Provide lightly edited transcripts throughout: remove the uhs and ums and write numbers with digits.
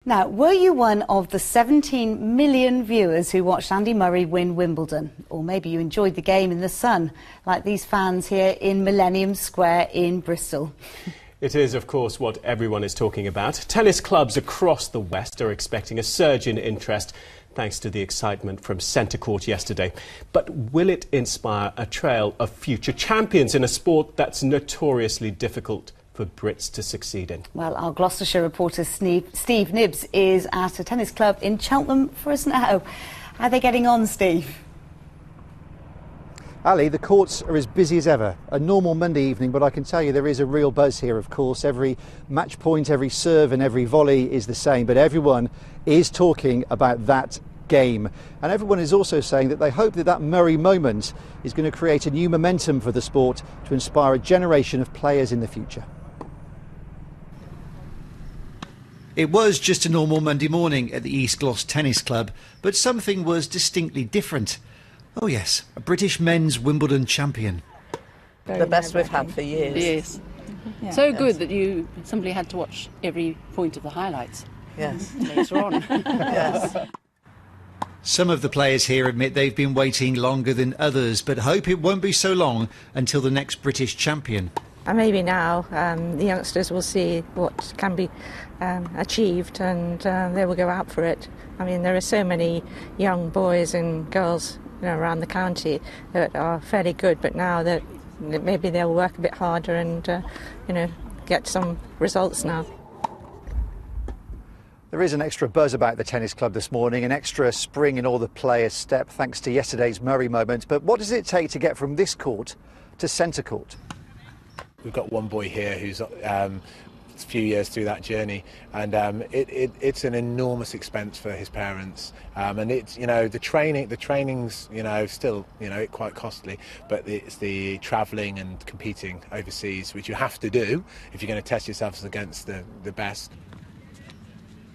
Now, were you one of the 17 million viewers who watched Andy Murray win Wimbledon? Or maybe you enjoyed the game in the sun, like these fans here in Millennium Square in Bristol. It is, of course, what everyone is talking about. Tennis clubs across the West are expecting a surge in interest thanks to the excitement from Centre Court yesterday. But will it inspire a trail of future champions in a sport that's notoriously difficult for Brits to succeed in? Well, our Gloucestershire reporter Steve Nibbs is at a tennis club in Cheltenham for us now. How are they getting on, Steve? Ali, the courts are as busy as ever. A normal Monday evening, but I can tell you there is a real buzz here, of course. Every match point, every serve and every volley is the same, but everyone is talking about that game. And everyone is also saying that they hope that that Murray moment is going to create a new momentum for the sport to inspire a generation of players in the future. It was just a normal Monday morning at the East Glos Tennis Club, but something was distinctly different. Oh yes, a British men's Wimbledon champion. The best we've had for years. Yes. Yeah. So good that you simply had to watch every point of the highlights. Yes. Later on. Yes. Some of the players here admit they've been waiting longer than others, but hope it won't be so long until the next British champion. And maybe now the youngsters will see what can be achieved, and they will go out for it. I mean, there are so many young boys and girls, you know, around the county that are fairly good, but now that maybe they'll work a bit harder and you know, get some results now. There is an extra buzz about the tennis club this morning, an extra spring in all the players' step thanks to yesterday's Murray moment. But what does it take to get from this court to Centre Court? We've got one boy here who's a few years through that journey, and it's an enormous expense for his parents, and it's, you know, the training's, you know, still, you know, quite costly, but it's the travelling and competing overseas, which you have to do if you're going to test yourselves against the best.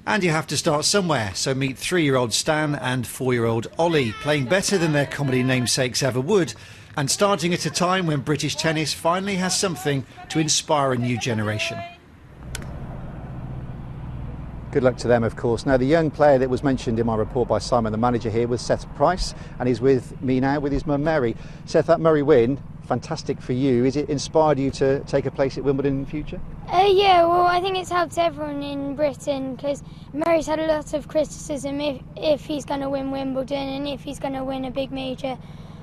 And you have to start somewhere, so meet 3-year-old Stan and 4-year-old Ollie, playing better than their comedy namesakes ever would, and starting at a time when British tennis finally has something to inspire a new generation. Good luck to them, of course. Now, the young player that was mentioned in my report by Simon, the manager here, was Seth Price, and he's with me now with his mum Mary. Seth, that Murray win, fantastic for you. Is it inspired you to take a place at Wimbledon in the future? Yeah, well, I think it's helped everyone in Britain, because Murray's had a lot of criticism if he's going to win Wimbledon and if he's going to win a big major.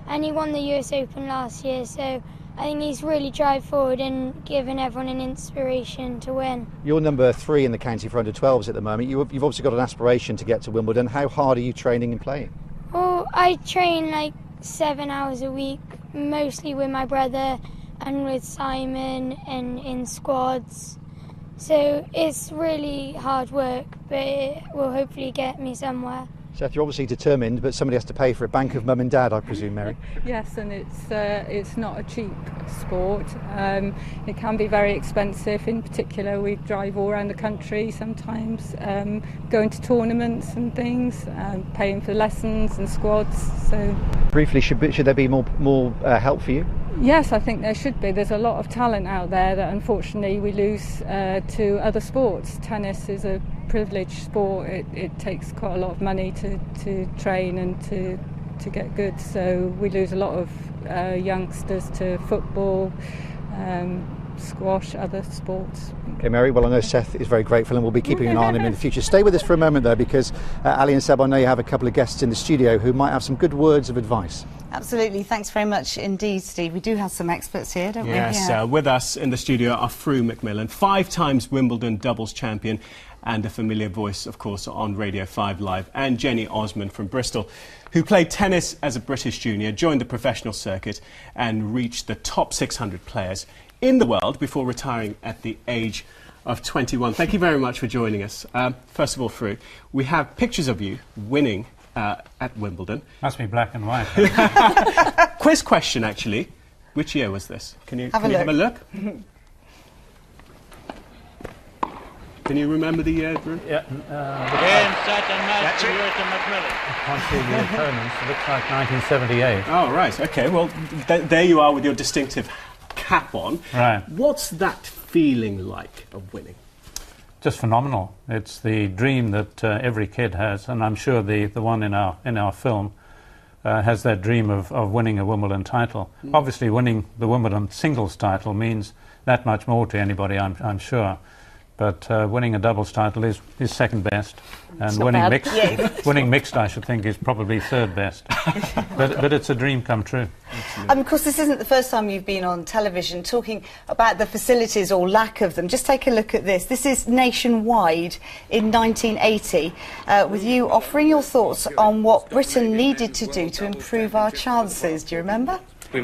And he won the US Open last year, so I think he's really driven forward and given everyone an inspiration to win. You're number 3 in the county for under-12s at the moment. You've obviously got an aspiration to get to Wimbledon. How hard are you training and playing? Well, I train like 7 hours a week, mostly with my brother and with Simon and in squads. So it's really hard work, but it will hopefully get me somewhere. Seth, you're obviously determined, but somebody has to pay for it. Bank of mum and dad, I presume, Mary? Yes, and it's not a cheap sport. It can be very expensive. In particular, we drive all around the country sometimes, going to tournaments and things, paying for lessons and squads. So, briefly, should there be more help for you? Yes, I think there should be. There's a lot of talent out there that unfortunately we lose to other sports. Tennis is a privileged sport. It takes quite a lot of money to train and to get good, so we lose a lot of youngsters to football, squash, other sports. Okay, Mary, well, I know Seth is very grateful and we'll be keeping an eye on him in the future. Stay with us for a moment though, because Ali and Seb, I know you have a couple of guests in the studio who might have some good words of advice. Absolutely. Thanks very much indeed, Steve. We do have some experts here, don't we? Yes, yeah. With us in the studio are Fru McMillan, 5 times Wimbledon doubles champion and a familiar voice, of course, on Radio 5 Live, and Jenny Osmond from Bristol, who played tennis as a British junior, joined the professional circuit and reached the top 600 players in the world before retiring at the age of 21. Thank you very much for joining us. First of all, Fru, we have pictures of you winning at Wimbledon. Must be black and white. Quiz question, actually. Which year was this? Can you have a look? Can you remember the year, Drew? Yeah. Game, set and match to McMillan. I can't see the opponents. It looks like 1978. Oh, right. OK, well, there you are with your distinctive cap on. Right. What's that feeling like of winning? just phenomenal. It's the dream that every kid has, and I'm sure the one in our film has that dream of winning a Wimbledon title. Obviously, winning the Wimbledon singles title means that much more to anybody, I'm sure. But winning a doubles title is second best, and winning mixed, I should think, is probably third best. but it's a dream come true. Of course, this isn't the first time you've been on television talking about the facilities or lack of them. Just take a look at this. This is nationwide in 1980, with you offering your thoughts on what Britain needed to do to improve our chances. Do you remember? We're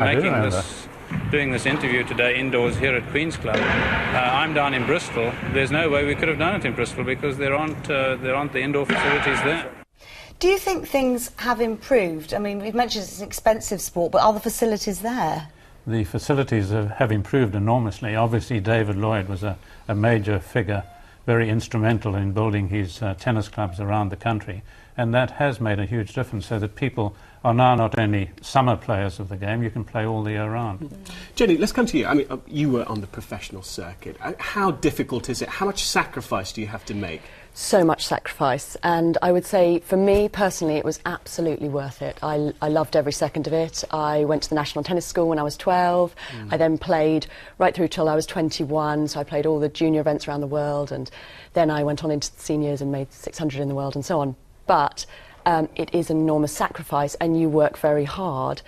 doing this interview today indoors here at Queen's Club. I'm down in Bristol. There's no way we could have done it in Bristol because there aren't the indoor facilities there. Do you think things have improved? I mean, we've mentioned it's an expensive sport, but are the facilities there? The facilities have improved enormously. Obviously, David Lloyd was a major figure, very instrumental in building his tennis clubs around the country, and that has made a huge difference, so that people are now not only summer players of the game, you can play all the year round. Jenny, let's come to you. I mean, you were on the professional circuit. How difficult is it? How much sacrifice do you have to make? So much sacrifice, and I would say for me personally it was absolutely worth it. I loved every second of it. I went to the National Tennis School when I was 12. I then played right through till I was 21, so I played all the junior events around the world, and then I went on into the seniors and made 600 in the world and so on. But it is an enormous sacrifice, and you work very hard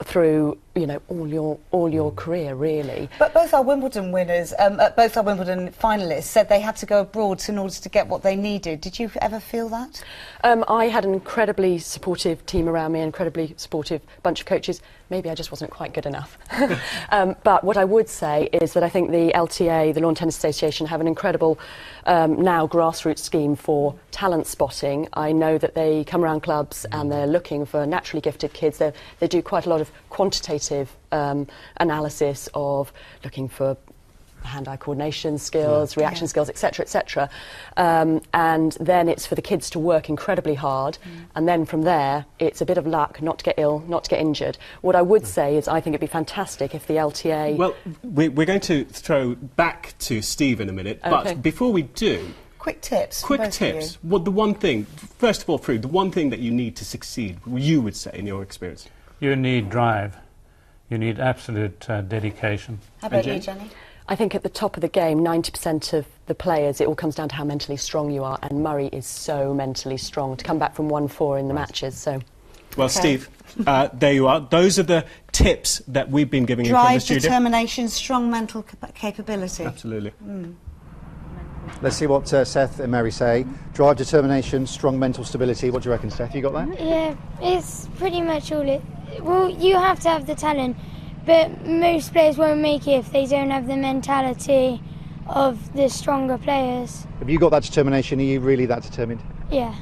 through, you know, all your career, really. But both our Wimbledon winners, both our Wimbledon finalists, said they had to go abroad in order to get what they needed. Did you ever feel that? I had an incredibly supportive team around me, an incredibly supportive bunch of coaches. Maybe I just wasn't quite good enough. But what I would say is that I think the LTA, the Lawn Tennis Association, have an incredible now grassroots scheme for talent spotting. I know that they come around clubs and they're looking for naturally gifted kids. They do quite a lot of quantitative analysis of looking for hand-eye coordination skills, reaction skills, etc., etc. And then it's for the kids to work incredibly hard, and then from there it's a bit of luck not to get ill, not to get injured. What I would say is I think it'd be fantastic if the LTA... Well, we're going to throw back to Steve in a minute, but before we do... Quick tips. Quick tips. What the one thing, first of all, Prue, the one thing that you need to succeed, you would say, in your experience? You need drive. You need absolute dedication. How about you, Jenny? I think at the top of the game, 90% of the players, it all comes down to how mentally strong you are, and Murray is so mentally strong to come back from 1-4 in the matches. So, well, Steve, there you are. Those are the tips that we've been giving you from the studio. Drive, determination, strong mental capability. Absolutely. Let's see what Seth and Mary say. Drive, determination, strong mental stability. What do you reckon, Seth? You got that? Yeah, it's pretty much all it... Well, you have to have the talent, but most players won't make it if they don't have the mentality of the stronger players. Have you got that determination? Are you really that determined? Yeah.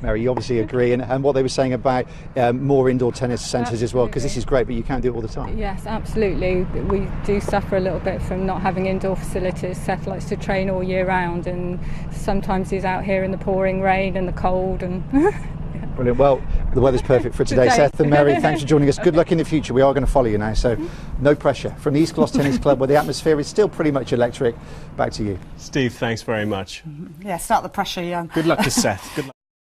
Mary, you obviously agree, and what they were saying about more indoor tennis centres as well, because this is great, but you can't do it all the time. Yes, absolutely. We do suffer a little bit from not having indoor facilities. Seth likes to train all year round, and sometimes he's out here in the pouring rain and the cold and... Brilliant. Well, the weather's perfect for today. Seth and Mary, thanks for joining us. Good luck in the future. We are going to follow you now, so no pressure. From the East Glos Tennis Club, where the atmosphere is still pretty much electric, back to you. Steve, thanks very much. Yeah, start the pressure, young. Good luck to Seth. Good luck.